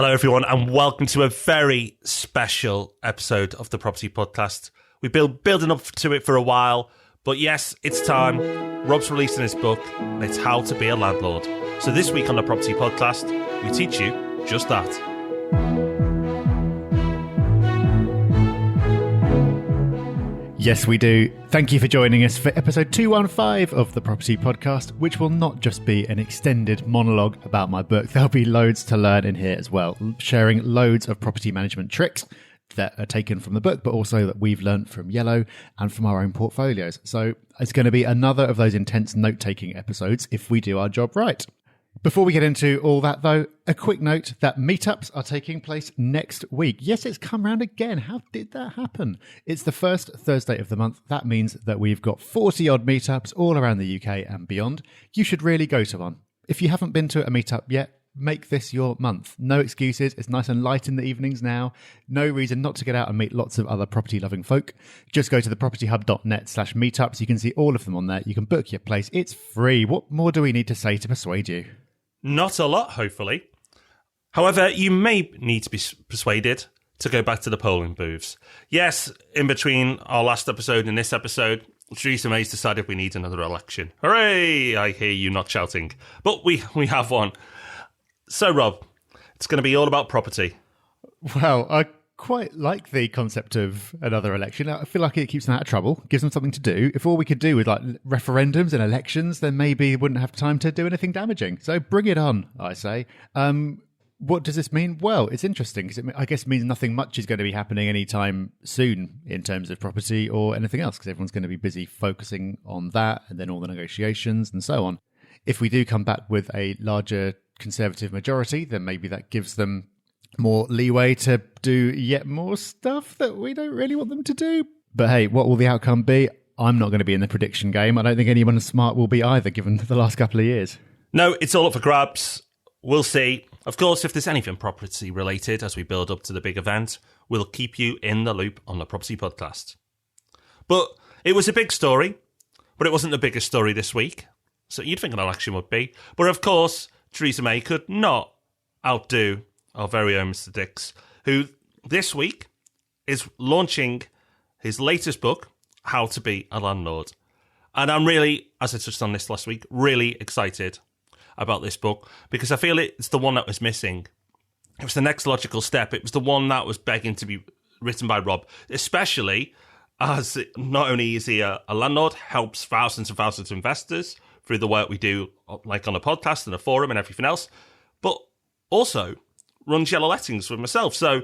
Hello, everyone, and welcome to a very special episode of the Property Podcast. We've been building up to it for a while, but yes, it's time. Rob's releasing his book, and it's How to Be a Landlord. So this week on the Property Podcast, we teach you just that. Yes, we do. Thank you for joining us for episode 215 of the Property Podcast, which will not just be an extended monologue about my book. There'll be loads to learn in here as well, sharing loads of property management tricks that are taken from the book, but also that we've learned from Yellow and from our own portfolios. So it's going to be another of those intense note-taking episodes if we do our job right. Before we get into all that, though, a quick note that meetups are taking place next week. Yes, it's come round again. How did that happen? It's the first Thursday of the month. That means that we've got 40-odd meetups all around the UK and beyond. You should really go to one. If you haven't been to a meetup yet, make this your month. No excuses. It's nice and light in the evenings now. No reason not to get out and meet lots of other property-loving folk. Just go to thepropertyhub.net/meetups. You can see all of them on there. You can book your place. It's free. What more do we need to say to persuade you? Not a lot, hopefully. However, you may need to be persuaded to go back to the polling booths. Yes, in between our last episode and this episode, Theresa May's decided we need another election. Hooray! I hear you not shouting. But we have one. So, Rob, it's going to be all about property. Well, I quite like the concept of another election. I feel like it keeps them out of trouble, gives them something to do. If all we could do with like referendums and elections, then maybe we wouldn't have time to do anything damaging. So bring it on, I say. What does this mean? Well, it's interesting because I guess it means nothing much is going to be happening anytime soon in terms of property or anything else because everyone's going to be busy focusing on that and then all the negotiations and so on. If we do come back with a larger Conservative majority, then maybe that gives them more leeway to do yet more stuff that we don't really want them to do. But hey, what will the outcome be? I'm not going to be in the prediction game. I don't think anyone smart will be either, given the last couple of years. No, it's all up for grabs. We'll see. Of course, if there's anything property related as we build up to the big event, we'll keep you in the loop on the Property Podcast. But it was a big story, but it wasn't the biggest story this week. So you'd think an election would be. But of course, Theresa May could not outdo our very own Mr. Dix, who this week is launching his latest book, How to Be a Landlord. And I'm really, as I touched on this last week, really excited about this book because I feel it's the one that was missing. It was the next logical step. It was the one that was begging to be written by Rob, especially as not only is he a landlord, helps thousands and thousands of investors through the work we do, like on a podcast and a forum and everything else, but also runs Yellow Lettings with myself. So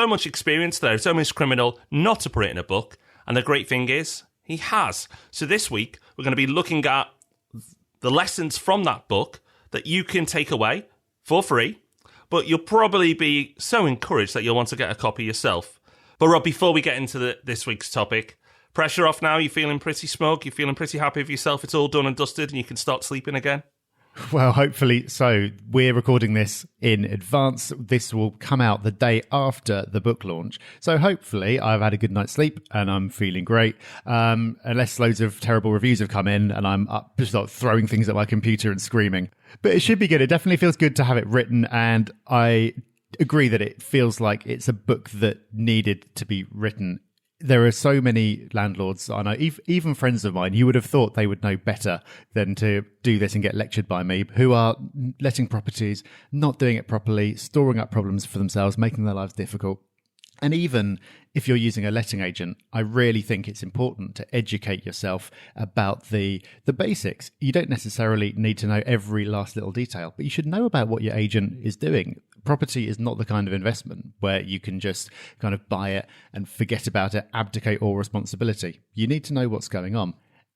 much experience there. It's almost criminal not to put it in a book. And the great thing is, he has. So this week, we're going to be looking at the lessons from that book that you can take away for free, but you'll probably be so encouraged that you'll want to get a copy yourself. But Rob, before we get into this week's topic, pressure off now? You feeling pretty smug? You feeling pretty happy with yourself? It's all done and dusted and you can start sleeping again? Well, hopefully so. We're recording this in advance. This will come out the day after the book launch. So hopefully I've had a good night's sleep and I'm feeling great. Unless loads of terrible reviews have come in and I'm up just like throwing things at my computer and screaming. But it should be good. It definitely feels good to have it written. And I agree that it feels like it's a book that needed to be written. There are so many landlords I know, even friends of mine, you would have thought they would know better than to do this and get lectured by me, who are letting properties, not doing it properly, storing up problems for themselves, making their lives difficult. And even if you're using a letting agent, I really think it's important to educate yourself about the basics. You don't necessarily need to know every last little detail, but you should know about what your agent is doing. Property is not the kind of investment where you can just kind of buy it and forget about it, abdicate all responsibility. You need to know what's going on.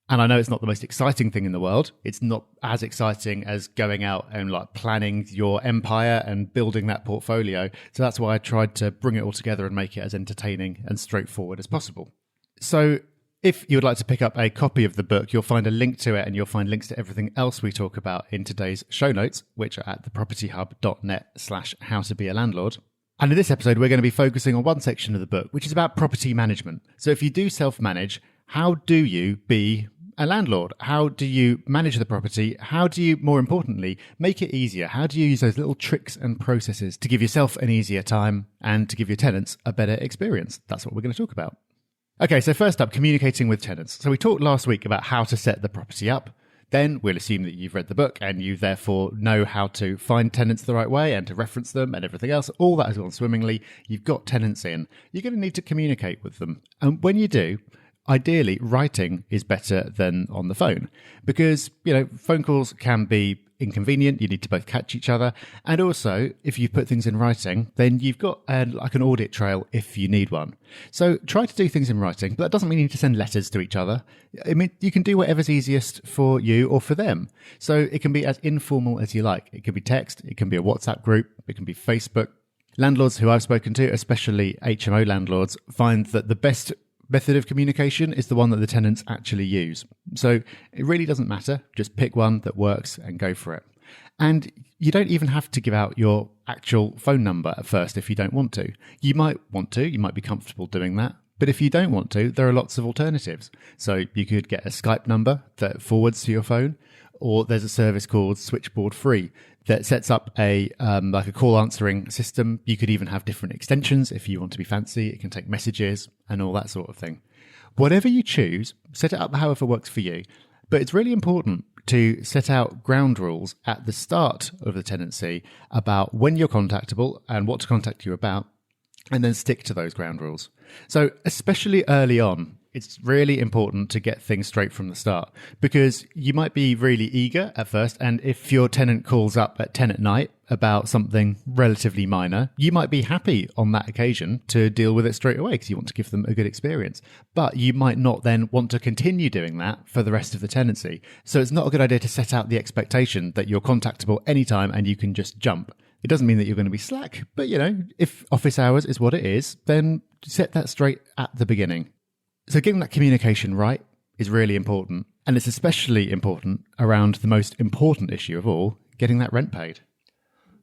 And I know it's not the most exciting thing in the world. It's not as exciting as going out and like planning your empire and building that portfolio. So that's why I tried to bring it all together and make it as entertaining and straightforward as possible. So if you would like to pick up a copy of the book, you'll find a link to it and you'll find links to everything else we talk about in today's show notes, which are at thepropertyhub.net/how-to-be-a-landlord. And in this episode, we're going to be focusing on one section of the book, which is about property management. So if you do self-manage, how do you be a landlord? How do you manage the property? How do you, more importantly, make it easier? How do you use those little tricks and processes to give yourself an easier time and to give your tenants a better experience? That's what we're going to talk about. Okay, so first up, communicating with tenants. So we talked last week about how to set the property up. Then we'll assume that you've read the book and you therefore know how to find tenants the right way and to reference them and everything else. All that has gone swimmingly. You've got tenants in. You're going to need to communicate with them. And when you do, ideally, writing is better than on the phone because, phone calls can be inconvenient. You need to both catch each other. And also, if you put things in writing, then you've got like an audit trail if you need one. So try to do things in writing, but that doesn't mean you need to send letters to each other. I mean, you can do whatever's easiest for you or for them. So it can be as informal as you like. It can be text. It can be a WhatsApp group. It can be Facebook. Landlords who I've spoken to, especially HMO landlords, find that the best method of communication is the one that the tenants actually use. So it really doesn't matter. Just pick one that works and go for it. And you don't even have to give out your actual phone number at first if you don't want to. You might want to. You might be comfortable doing that. But if you don't want to, there are lots of alternatives. So you could get a Skype number that forwards to your phone, or there's a service called Switchboard Free that sets up a like a call answering system. You could even have different extensions if you want to be fancy. It can take messages and all that sort of thing. Whatever you choose, set it up however works for you. But it's really important to set out ground rules at the start of the tenancy about when you're contactable and what to contact you about, and then stick to those ground rules. So especially early on, it's really important to get things straight from the start because you might be really eager at first. And if your tenant calls up at 10 at night about something relatively minor, you might be happy on that occasion to deal with it straight away because you want to give them a good experience. But you might not then want to continue doing that for the rest of the tenancy. So it's not a good idea to set out the expectation that you're contactable anytime and you can just jump. It doesn't mean that you're going to be slack, but if office hours is what it is, then set that straight at the beginning. So getting that communication right is really important. And it's especially important around the most important issue of all, getting that rent paid.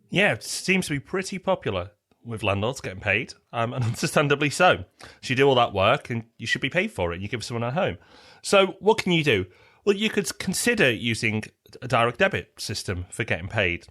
Yeah, it seems to be pretty popular with landlords getting paid, and understandably so. So you do all that work and you should be paid for it and you give someone a home. So what can you do? Well, you could consider using a direct debit system for getting paid.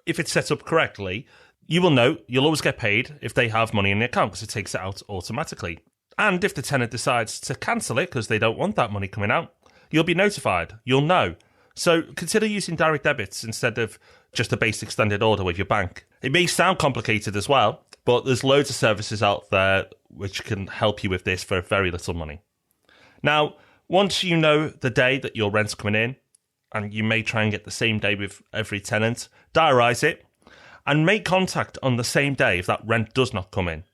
If it's set up correctly, you will know you'll always get paid if they have money in the account because it takes it out automatically. And if the tenant decides to cancel it because they don't want that money coming out, you'll be notified. You'll know. So consider using direct debits instead of just a basic standard order with your bank. It may sound complicated as well, but there's loads of services out there which can help you with this for very little money. Now, once you know the day that your rent's coming in, and you may try and get the same day with every tenant, diarise it and make contact on the same day if that rent does not come in.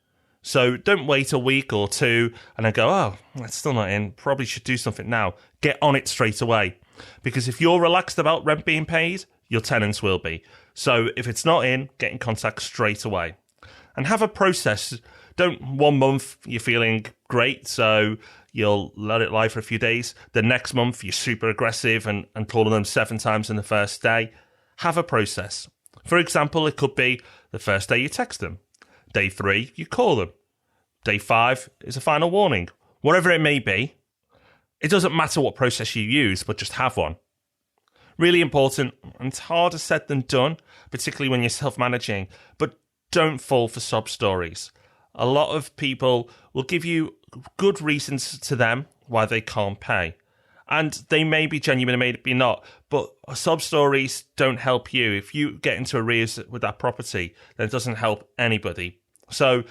So don't wait a week or two and then go, oh, it's still not in. Probably should do something now. Get on it straight away. Because if you're relaxed about rent being paid, your tenants will be. So if it's not in, get in contact straight away. And have a process. Don't 1 month you're feeling great, so you'll let it lie for a few days. The next month you're super aggressive and calling them 7 times in the first day. Have a process. For example, it could be the first day you text them. Day 3, you call them. Day 5 is a final warning. Whatever it may be, it doesn't matter what process you use, but just have one. Really important, and it's harder said than done, particularly when you're self-managing, but don't fall for sob stories. A lot of people will give you good reasons to them why they can't pay. And they may be genuine, they may be not, but sob stories don't help you. If you get into arrears with that property, then it doesn't help anybody. So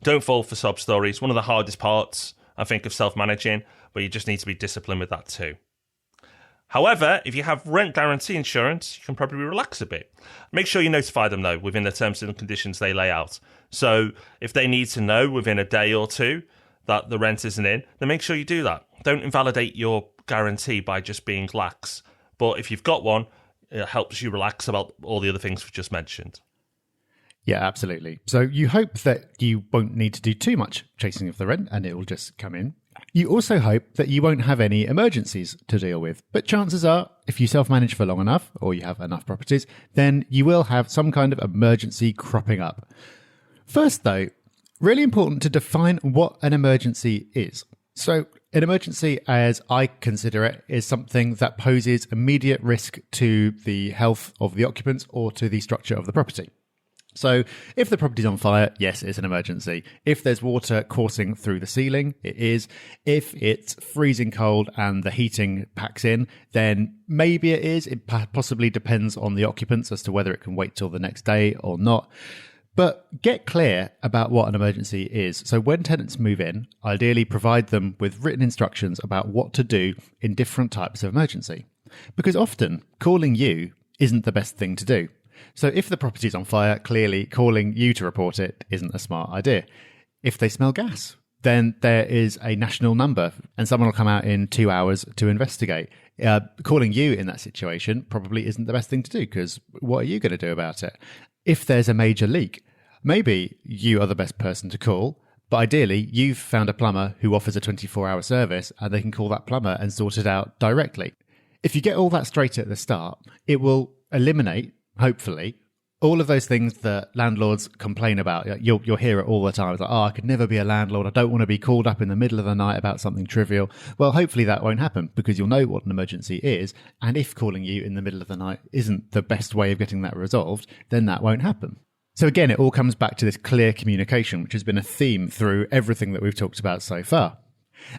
don't fall for sob stories. One of the hardest parts, I think, of self-managing, but you just need to be disciplined with that too. However, if you have rent guarantee insurance, you can probably relax a bit. Make sure you notify them, though, within the terms and conditions they lay out. So if they need to know within a day or two that the rent isn't in, then make sure you do that. Don't invalidate your guarantee by just being lax. But if you've got one, it helps you relax about all the other things we've just mentioned. Yeah, absolutely. So you hope that you won't need to do too much chasing of the rent and it will just come in. You also hope that you won't have any emergencies to deal with. But chances are, if you self-manage for long enough or you have enough properties, then you will have some kind of emergency cropping up. First, though, really important to define what an emergency is. So An emergency, as I consider it, is something that poses immediate risk to the health of the occupants or to the structure of the property. So if the property's on fire, yes, it's an emergency. If there's water coursing through the ceiling, it is. If it's freezing cold and the heating packs in, then maybe it is. It possibly depends on the occupants as to whether it can wait till the next day or not. But get clear about what an emergency is. So when tenants move in, ideally provide them with written instructions about what to do in different types of emergency. Because often calling you isn't the best thing to do. So if the property's on fire, clearly calling you to report it isn't a smart idea. If they smell gas, then there is a national number and someone will come out in 2 hours to investigate. Calling you in that situation probably isn't the best thing to do because what are you going to do about it? If there's a major leak, maybe you are the best person to call, but ideally you've found a plumber who offers a 24-hour service and they can call that plumber and sort it out directly. If you get all that straight at the start, it will eliminate, hopefully, all of those things that landlords complain about. You'll hear it all the time. It's like, I could never be a landlord. I don't want to be called up in the middle of the night about something trivial. Well, hopefully that won't happen because you'll know what an emergency is. And if calling you in the middle of the night isn't the best way of getting that resolved, then that won't happen. So again, it all comes back to this clear communication, which has been a theme through everything that we've talked about so far.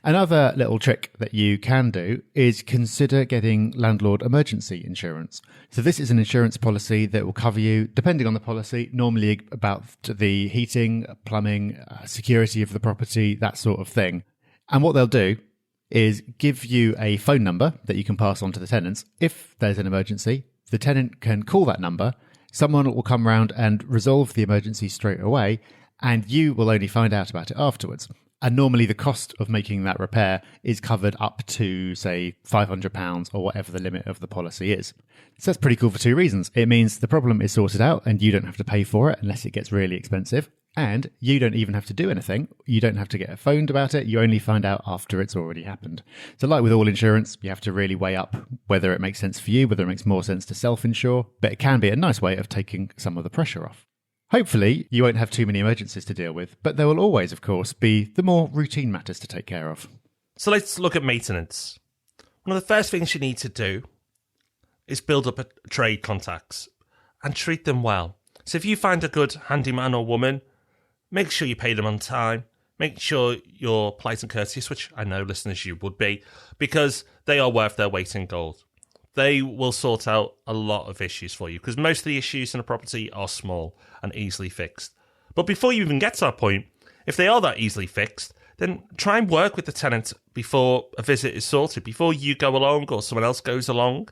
Another little trick that you can do is consider getting landlord emergency insurance. So this is an insurance policy that will cover you, depending on the policy, normally about the heating, plumbing, security of the property, that sort of thing. And what they'll do is give you a phone number that you can pass on to the tenants. If there's an emergency, the tenant can call that number, someone will come round and resolve the emergency straight away, and you will only find out about it afterwards. And normally the cost of making that repair is covered up to, say, £500 or whatever the limit of the policy is. So that's pretty cool for two reasons. It means the problem is sorted out and you don't have to pay for it unless it gets really expensive. And you don't even have to do anything. You don't have to get phoned about it. You only find out after it's already happened. So like with all insurance, you have to really weigh up whether it makes sense for you, whether it makes more sense to self-insure. But it can be a nice way of taking some of the pressure off. Hopefully, you won't have too many emergencies to deal with, but there will always, of course, be the more routine matters to take care of. So let's look at maintenance. One of the first things you need to do is build up trade contacts and treat them well. So if you find a good handyman or woman, make sure you pay them on time. Make sure you're polite and courteous, which I know listeners you would be, because they are worth their weight in gold. They will sort out a lot of issues for you because most of the issues in a property are small and easily fixed. But before you even get to that point, if they are that easily fixed, then try and work with the tenant before a visit is sorted, before you go along or someone else goes along.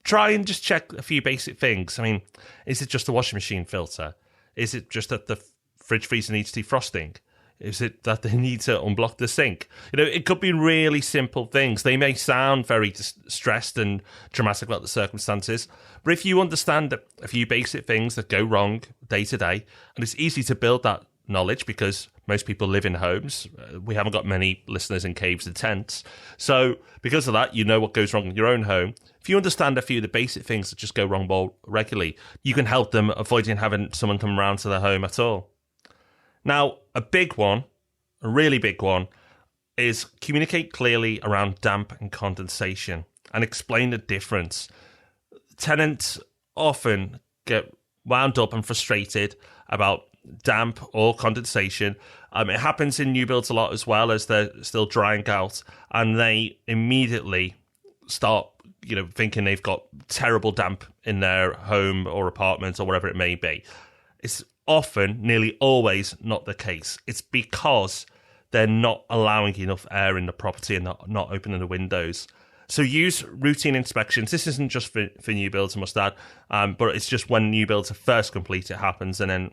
Try and just check a few basic things. I mean, is it just the washing machine filter? Is it just that the fridge freezer needs defrosting? Is it that they need to unblock the sink? It could be really simple things. They may sound very stressed and dramatic about the circumstances, but if you understand a few basic things that go wrong day to day, and it's easy to build that knowledge because most people live in homes. We haven't got many listeners in caves and tents. So because of that, you know what goes wrong in your own home. If you understand a few of the basic things that just go wrong more regularly, you can help them avoiding having someone come around to their home at all. Now, a big one, a really big one, is communicate clearly around damp and condensation and explain the difference. Tenants often get wound up and frustrated about damp or condensation. It happens in new builds a lot as well as they're still drying out, and they immediately start thinking they've got terrible damp in their home or apartment or whatever it may be. It's often, nearly always, not the case. It's because they're not allowing enough air in the property and not opening the windows. So use routine inspections. This isn't just for new builds, I must add, but it's just when new builds are first complete, it happens, and then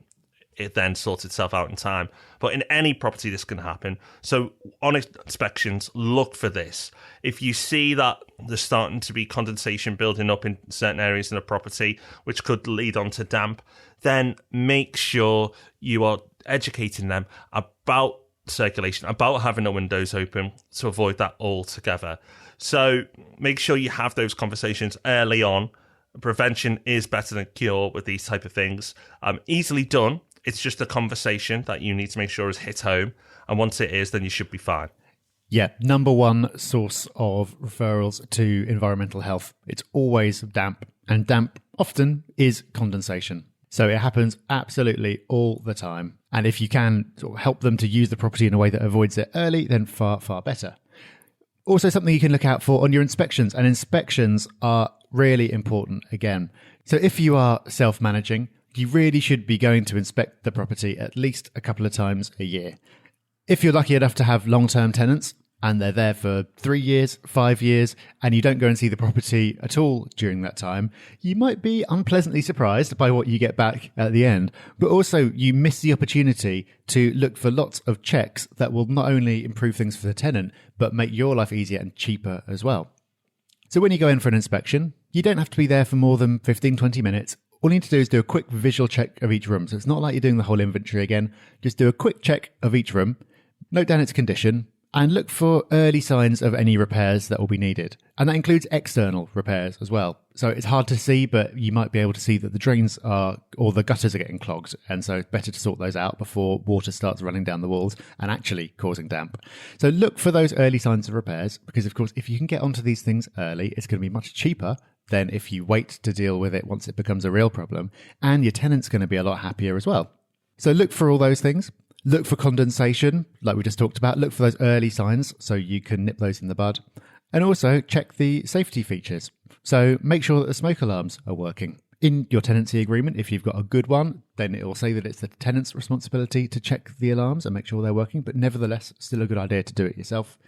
it then sorts itself out in time. But in any property, this can happen. So on inspections, look for this. If you see that there's starting to be condensation building up in certain areas in a property, which could lead on to damp, then make sure you are educating them about circulation, about having the windows open to avoid that altogether. So make sure you have those conversations early on. Prevention is better than cure with these type of things. Easily done. It's just a conversation that you need to make sure is hit home. And once it is, then you should be fine. Yeah, number one source of referrals to environmental health. It's always damp, and damp often is condensation. So it happens absolutely all the time. And if you can sort of help them to use the property in a way that avoids it early, then far, far better. Also, something you can look out for on your inspections, and inspections are really important again. So if you are self-managing, you really should be going to inspect the property at least a couple of times a year. If you're lucky enough to have long-term tenants and they're there for 3 years, 5 years, and you don't go and see the property at all during that time, you might be unpleasantly surprised by what you get back at the end. But also, you miss the opportunity to look for lots of checks that will not only improve things for the tenant, but make your life easier and cheaper as well. So when you go in for an inspection, you don't have to be there for more than 15, 20 minutes. All you need to do is do a quick visual check of each room. So it's not like you're doing the whole inventory again. Just do a quick check of each room, note down its condition, and look for early signs of any repairs that will be needed. And that includes external repairs as well. So it's hard to see, but you might be able to see that the drains are, or the gutters are getting clogged. And so it's better to sort those out before water starts running down the walls and actually causing damp. So look for those early signs of repairs, because of course, if you can get onto these things early, it's going to be much cheaper than if you wait to deal with it once it becomes a real problem. And your tenant's going to be a lot happier as well. So look for all those things. Look for condensation, like we just talked about. Look for those early signs so you can nip those in the bud. And also check the safety features. So make sure that the smoke alarms are working. In your tenancy agreement, if you've got a good one, then it will say that it's the tenant's responsibility to check the alarms and make sure they're working. But nevertheless, still a good idea to do it yourself.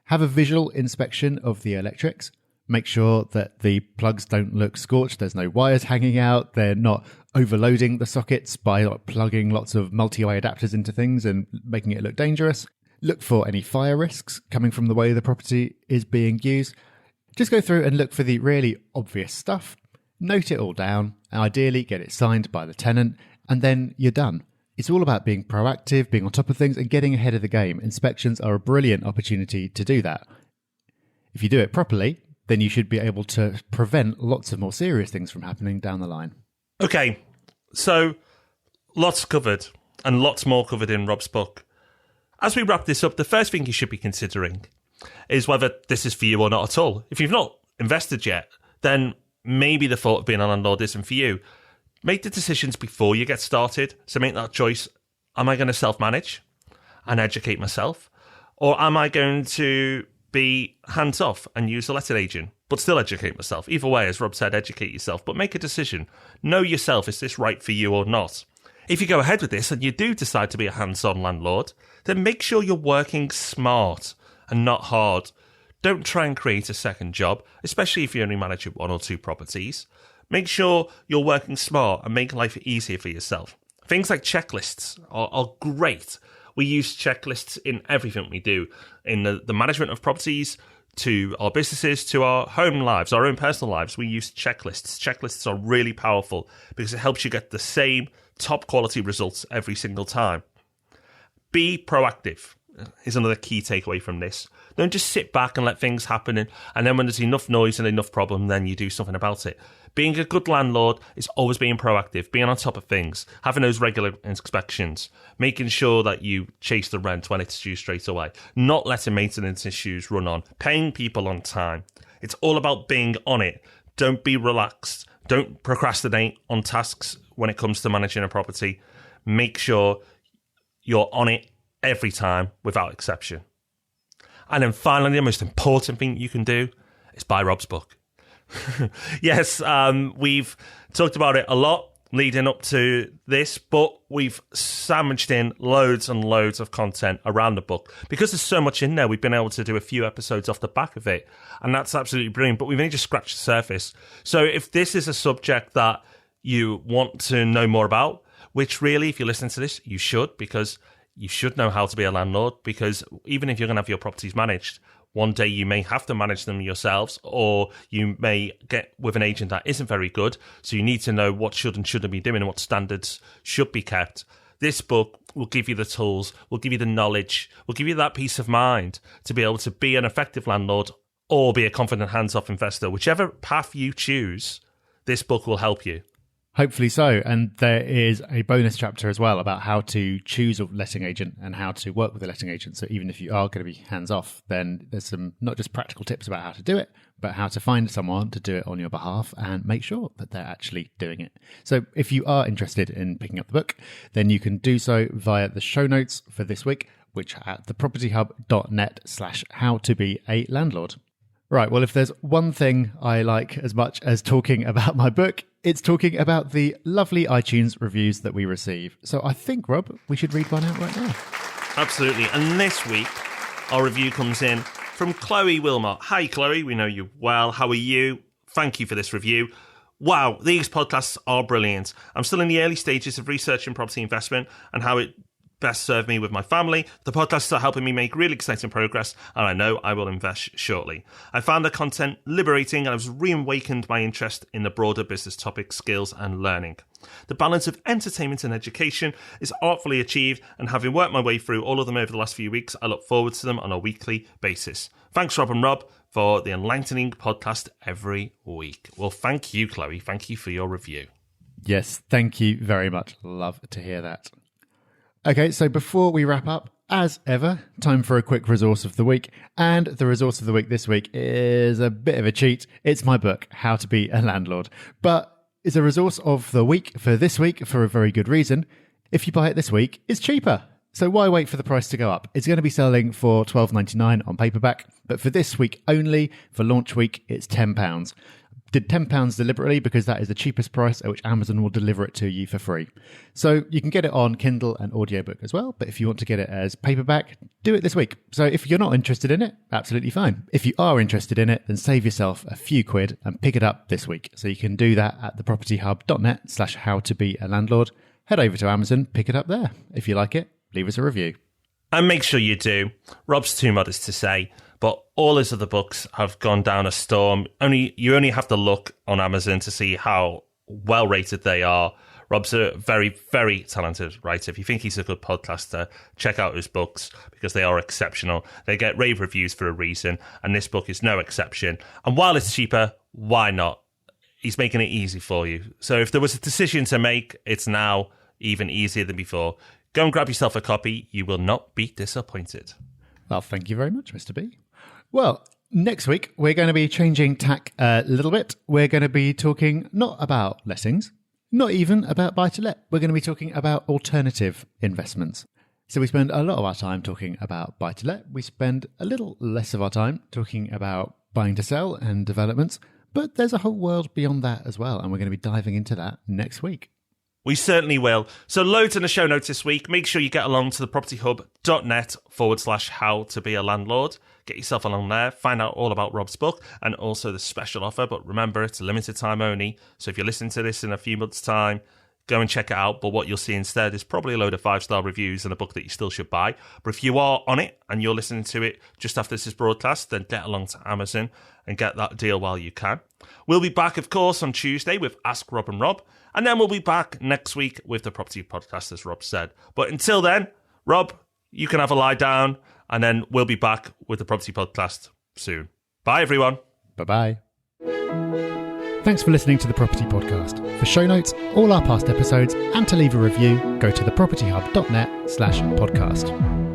Have a visual inspection of the electrics. Make sure that the plugs don't look scorched. There's no wires hanging out. They're not overloading the sockets by plugging lots of multi-way adapters into things and making it look dangerous. Look for any fire risks coming from the way the property is being used. Just go through and look for the really obvious stuff. Note it all down and ideally get it signed by the tenant, and then you're done. It's all about being proactive, being on top of things and getting ahead of the game. Inspections are a brilliant opportunity to do that. If you do it properly, then you should be able to prevent lots of more serious things from happening down the line. Okay, so lots covered and lots more covered in Rob's book. As we wrap this up, the first thing you should be considering is whether this is for you or not at all. If you've not invested yet, then maybe the thought of being a landlord isn't for you. Make the decisions before you get started. So make that choice. Am I going to self-manage and educate myself? Or am I going to be hands-off and use a letting agent, but still educate myself? Either way, as Rob said, educate yourself, but make a decision. Know yourself, is this right for you or not? If you go ahead with this and you do decide to be a hands-on landlord, then make sure you're working smart and not hard. Don't try and create a second job, especially if you only manage 1 or 2 properties. Make sure you're working smart and make life easier for yourself. Things like checklists are great. We use checklists in everything we do, in the management of properties, to our businesses, to our home lives, our own personal lives. We use checklists. Checklists are really powerful because it helps you get the same top quality results every single time. Be proactive is another key takeaway from this. Don't just sit back and let things happen, and then when there's enough noise and enough problem, then you do something about it. Being a good landlord is always being proactive, being on top of things, having those regular inspections, making sure that you chase the rent when it's due straight away, not letting maintenance issues run on, paying people on time. It's all about being on it. Don't be relaxed. Don't procrastinate on tasks when it comes to managing a property. Make sure you're on it every time without exception. And then finally, the most important thing you can do is buy Rob's book. Yes, we've talked about it a lot leading up to this, but we've sandwiched in loads and loads of content around the book. Because there's so much in there, we've been able to do a few episodes off the back of it, and that's absolutely brilliant, but we've only just scratched the surface. So if this is a subject that you want to know more about, which really, if you're listening to this, you should, because you should know how to be a landlord, because even if you're going to have your properties managed, one day you may have to manage them yourselves, or you may get with an agent that isn't very good. So you need to know what should and shouldn't be doing and what standards should be kept. This book will give you the tools, will give you the knowledge, will give you that peace of mind to be able to be an effective landlord or be a confident hands-off investor. Whichever path you choose, this book will help you. Hopefully so. And there is a bonus chapter as well about how to choose a letting agent and how to work with a letting agent. So even if you are going to be hands off, then there's some not just practical tips about how to do it, but how to find someone to do it on your behalf and make sure that they're actually doing it. So if you are interested in picking up the book, then you can do so via the show notes for this week, which are at thepropertyhub.net/how-to-be-a-landlord. Right, well, if there's one thing I like as much as talking about my book, it's talking about the lovely iTunes reviews that we receive. So I think, Rob, we should read one out right now. Absolutely. And this week, our review comes in from Chloe Wilmot. Hi, Chloe. We know you well. How are you? Thank you for this review. Wow, these podcasts are brilliant. I'm still in the early stages of researching property investment and how it best serve me with my family. The podcasts are helping me make really exciting progress, and I know I will invest shortly. I found the content liberating, and I've reawakened my interest in the broader business topics, skills, and learning. The balance of entertainment and education is artfully achieved, and having worked my way through all of them over the last few weeks, I look forward to them on a weekly basis. Thanks, Rob and Rob, for the enlightening podcast every week. Well, thank you, Chloe. Thank you for your review. Yes, thank you very much. Love to hear that. Okay, so before we wrap up, as ever, time for a quick resource of the week. And the resource of the week this week is a bit of a cheat. It's my book, How to Be a Landlord. But it's a resource of the week for this week for a very good reason. If you buy it this week, it's cheaper. So why wait for the price to go up? It's going to be selling for $12.99 on paperback. But for this week only, for launch week, it's £10. Did £10 deliberately because that is the cheapest price at which Amazon will deliver it to you for free. So you can get it on Kindle and audiobook as well, but if you want to get it as paperback, do it this week. So if you're not interested in it, absolutely fine. If you are interested in it, then save yourself a few quid and pick it up this week. So you can do that at thepropertyhub.net/how-to-be-a-landlord. Head over to Amazon, pick it up there. If you like it, leave us a review. And make sure you do. Rob's too modest to say, but all his other books have gone down a storm. You only have to look on Amazon to see how well rated they are. Rob's a very, very talented writer. If you think he's a good podcaster, check out his books because they are exceptional. They get rave reviews for a reason, and this book is no exception. And while it's cheaper, why not? He's making it easy for you. So if there was a decision to make, it's now even easier than before. Go and grab yourself a copy. You will not be disappointed. Well, thank you very much, Mr. B. Well, next week, we're going to be changing tack a little bit. We're going to be talking not about lettings, not even about buy-to-let. We're going to be talking about alternative investments. So we spend a lot of our time talking about buy-to-let. We spend a little less of our time talking about buying to sell and developments. But there's a whole world beyond that as well, and we're going to be diving into that next week. We certainly will. So loads in the show notes this week. Make sure you get along to thepropertyhub.net/how-to-be-a-landlord. Get yourself along there. Find out all about Rob's book and also the special offer. But remember, it's a limited time only. So if you're listening to this in a few months' time, go and check it out. But what you'll see instead is probably a load of 5-star reviews and a book that you still should buy. But if you are on it and you're listening to it just after this is broadcast, then get along to Amazon and get that deal while you can. We'll be back, of course, on Tuesday with Ask Rob and Rob. And then we'll be back next week with the Property Podcast, as Rob said. But until then, Rob, you can have a lie down, and then we'll be back with the Property Podcast soon. Bye, everyone. Bye-bye. Thanks for listening to the Property Podcast. For show notes, all our past episodes, and to leave a review, go to thepropertyhub.net/podcast.